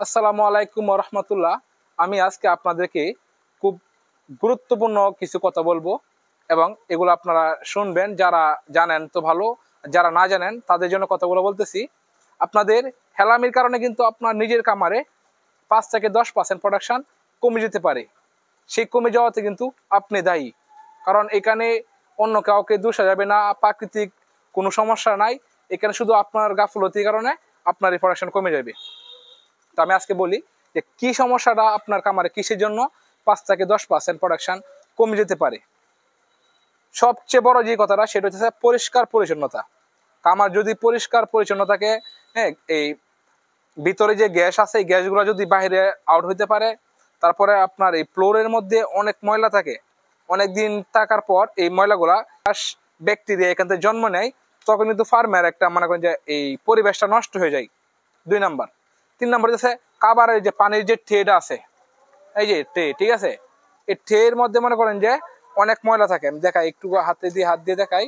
আসসালামু আলাইকুম ওয়া রাহমাতুল্লাহ। আমি আজকে আপনাদেরকে খুব গুরুত্বপূর্ণ কিছু কথা বলবো এবং এগুলো আপনারা শুনবেন। যারা জানেন তো ভালো, যারা না জানেন তাদের জন্য কথাগুলো বলতেছি। আপনাদের হেলামির কারণে কিন্তু আপনার নিজের কামারে 5 থেকে 10% প্রোডাকশন কমে যেতে পারে। সেই কমে যাওয়াতে কিন্তু আপনি দায়ী, কারণ এখানে অন্য কাউকে দোষা যাবে না, প্রাকৃতিক কোনো সমস্যা নাই। এখানে শুধু আপনার গাফলতির কারণে আপনার এই প্রোডাকশন কমে যাবে। তো আমি আজকে বলি যে কি সমস্যাটা আপনার কামারে কিসের জন্য 5 থেকে 10% প্রোডাকশন কমে যেতে পারে। সবচেয়ে বড় যে কথাটা সেটা হচ্ছে পরিষ্কার পরিচ্ছন্নতা। কামার যদি পরিষ্কার পরিচ্ছন্ন থাকে, হ্যাঁ, এই ভিতরে যে গ্যাস আছে এই গ্যাসগুলো যদি বাইরে আউট হইতে পারে, তারপরে আপনার এই ফ্লোরের মধ্যে অনেক ময়লা থাকে, অনেক দিন থাকার পর এই ময়লাগুলা ব্যাকটেরিয়া এখান থেকে জন্ম নেয়, তখন কিন্তু ফার্মের একটা মনে করেন যে এই পরিবেশটা নষ্ট হয়ে যায়। 2 নাম্বার। 3 নাম্বার হচ্ছে খাবারের যে পানির যে ট্রেটা আছে, এই যে ট্রে, ঠিক আছে, এই ট্রের মধ্যে মনে করেন যে অনেক ময়লা থাকে। আমি দেখাই একটু হাত দিয়ে দেখাই।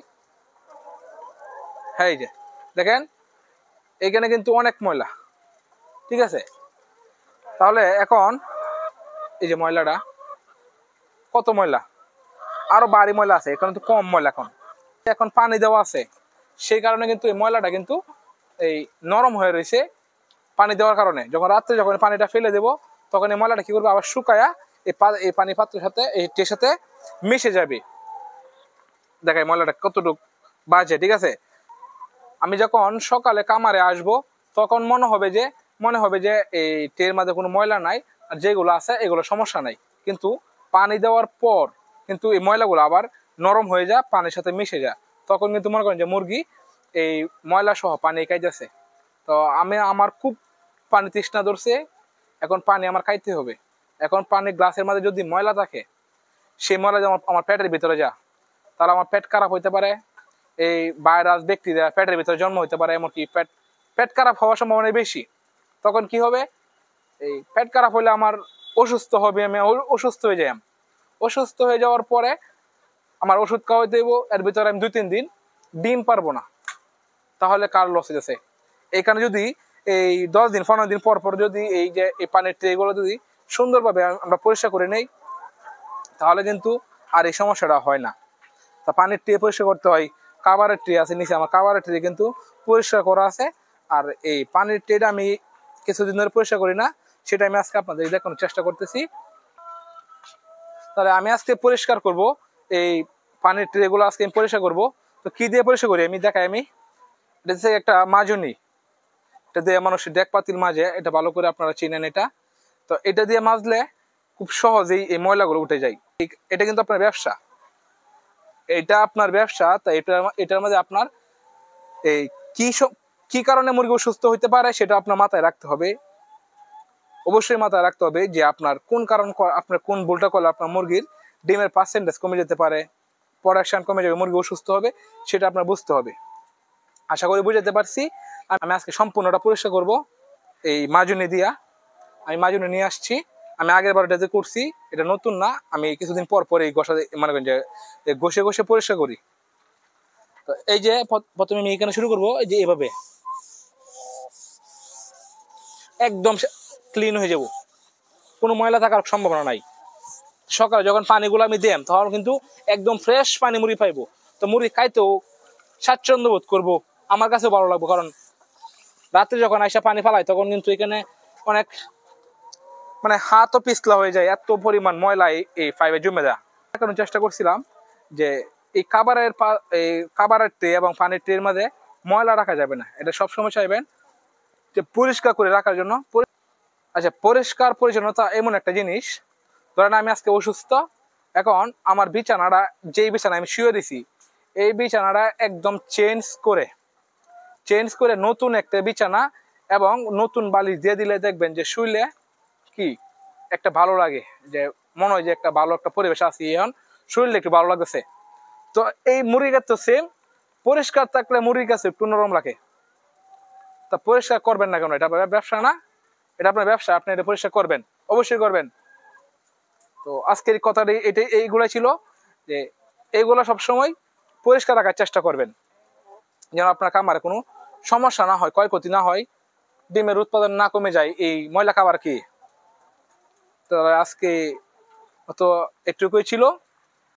হ্যাঁ, এই যে দেখেন এখানে কিন্তু অনেক ময়লা, ঠিক আছে। তাহলে এখন এই যে ময়লাটা কত ময়লা, আরো বাড়ি ময়লা আছে, এখানে তো কম ময়লা। এখন এখন পানি দেওয়া আছে, সেই কারণে কিন্তু এই ময়লাটা কিন্তু এই নরম হয়ে রয়েছে পানি দেওয়ার কারণে। যখন রাত্রে যখন পানিটা ফেলে দেবো, তখন এই ময়লাটা কি করবে, আবার শুকায়া এই পানি পাত্রের সাথে এই টের সাথে মিশে যাবে। দেখাই ময়লাটা কতটুকু বাজে, ঠিক আছে। আমি যখন সকালে কামারে আসব, তখন মনে হবে যে এই টের মধ্যে কোনো ময়লা নাই, আর যেগুলো আছে এগুলো সমস্যা নাই। কিন্তু পানি দেওয়ার পর কিন্তু এই ময়লাগুলো আবার নরম হয়ে যায়, পানির সাথে মিশে যায়। তখন কিন্তু মনে করেন যে মুরগি এই ময়লা সহ পানি খাইতেছে। তো আমার খুব পানি তৃষ্ণা ধরছে, এখন পানি আমার খাইতে হবে। এখন পানি গ্লাসের মধ্যে যদি ময়লা থাকে, সেই ময়লা যেমন আমার পেটের ভিতরে যা, তাহলে আমার পেট খারাপ হইতে পারে। এই ভাইরাস ব্যাকটেরিয়া পেটের ভিতরে জন্ম হইতে পারে, এমনকি পেট খারাপ হওয়ার সম্ভাবনা বেশি। তখন কি হবে, এই পেট খারাপ হলে আমার অসুস্থ হবে, আমি অসুস্থ হয়ে যাই। অসুস্থ হয়ে যাওয়ার পরে আমার ওষুধ খাওয়াইতে দেবো, এর ভিতরে আমি 2-3 দিন ডিম পারবো না। তাহলে কার লস হয়েছে? এখানে যদি এই 10 দিন 15 দিন পর পর যদি এই যে এই পানির ট্রেগুলো যদি সুন্দরভাবে আমরা পরিষ্কার করে নেই, তাহলে কিন্তু আর এই সমস্যাটা হয় না। তা পানির ট্রে পরিষ্কার করতে হয়, খাবারের ট্রে আছে নিচে, আমার খাবারের ট্রে কিন্তু পরিষ্কার করা আছে। আর এই পানির ট্রেটা আমি কিছুদিন ধরে পরিষ্কার করি না, সেটা আমি আজকে আপনাদের দেখানোর চেষ্টা করতেছি। তাহলে আমি আজকে পরিষ্কার করব এই পানির ট্রেগুলো, আজকে আমি পরিষ্কার করব। তো কি দিয়ে পরিষ্কার করি আমি দেখাই। আমি এটা হচ্ছে একটা মাজনি, এটা দিয়ে মানুষের ডেক পাতিল মাঝে, এটা ভালো করে আপনারা চিনেন এটা। তো এটা দিয়ে মাজলে খুব সহজেই এই ময়লাগুলো উঠে যায়। এটা কিন্তু আপনার ব্যবসা, এটা আপনার ব্যবসা। তাই এটার মধ্যে আপনার এই কি কারণে মুরগি অসুস্থ হইতে পারে সেটা আপনার মাথায় রাখতে হবে। অবশ্যই মাথায় রাখতে হবে যে আপনার কোন কারণ, আপনার কোন ভুলটা করলে আপনার মুরগির ডিমের পার্সেন্টেজ কমে যেতে পারে, প্রোডাকশন কমে যাবে, মুরগি অসুস্থ হবে, সেটা আপনার বুঝতে হবে। আশা করি বুঝাতে পারছি। আমি আজকে সম্পূর্ণটা পরিষ্কার করব এই মাজুনি দিয়া। আমি মাজুনি নিয়ে আসছি, আমি আগের বার এটাতে করছি, এটা নতুন না। আমি কিছুদিন পর পর এই ঘষা মনে করেন যে ঘষে ঘষে পরিষ্কার করি। তো এই যে প্রথমে আমি এখানে শুরু করবো, এই যে এভাবে একদম ক্লিন হয়ে যাব, কোনো ময়লা থাকার সম্ভাবনা নাই। সকালে যখন পানিগুলো আমি দেম, তখন কিন্তু একদম ফ্রেশ পানি মুরগি পাইবো। তো মুরগি খাইতেও স্বাচ্ছন্দ্য বোধ করবো, আমার কাছেও ভালো লাগবো। কারণ রাত্রে যখন আইসা পানি ফালাই, তখন কিন্তু এখানে অনেক মানে হাতও পিছলা হয়ে যায়, এত পরিমাণ ময়লা এই পাইপে জমে যায়। এখন চেষ্টা করছিলাম যে এই খাবারের ট্রে এবং পানির ট্রের মাঝে ময়লা রাখা যাবে না, এটা সবসময় চাইবেন যে পরিষ্কার করে রাখার জন্য। আচ্ছা, পরিষ্কার পরিচ্ছন্নতা এমন একটা জিনিস, ধরেন আমি আজকে অসুস্থ, এখন আমার বিছানাটা, যেই বিছানা আমি শুয়ে দিছি, এই বিছানাটা একদম চেঞ্জ করে নতুন একটা বিছানা এবং নতুন বালিশ দিয়ে দিলে দেখবেন যে শুইলে কি একটা ভালো লাগে, যে মনে হয় যে একটা ভালো একটা পরিবেশ আছে, এখন শরীরটা একটু ভালো লাগতেছে। তো এই মুরগির কাছে সেম, পরিষ্কার থাকলে মুরগির কাছে একটু নরম রাখে। তা পরিষ্কার করবেন না কেন? এটা ব্যবসা না, এটা আপনার ব্যবসা, আপনি এটা পরিষ্কার করবেন, অবশ্যই করবেন। তো আজকের কথাটি এইগুলাই ছিল, যে এইগুলো সবসময় পরিষ্কার রাখার চেষ্টা করবেন, যেন আপনার খামারে কোনো সমস্যা না হয়, ক্ষয়ক্ষতি না হয়। ডিমের উৎপাদন না কমে যায় এই ময়লা খাবার কি। তো আজকে তো একটুকুই ছিল।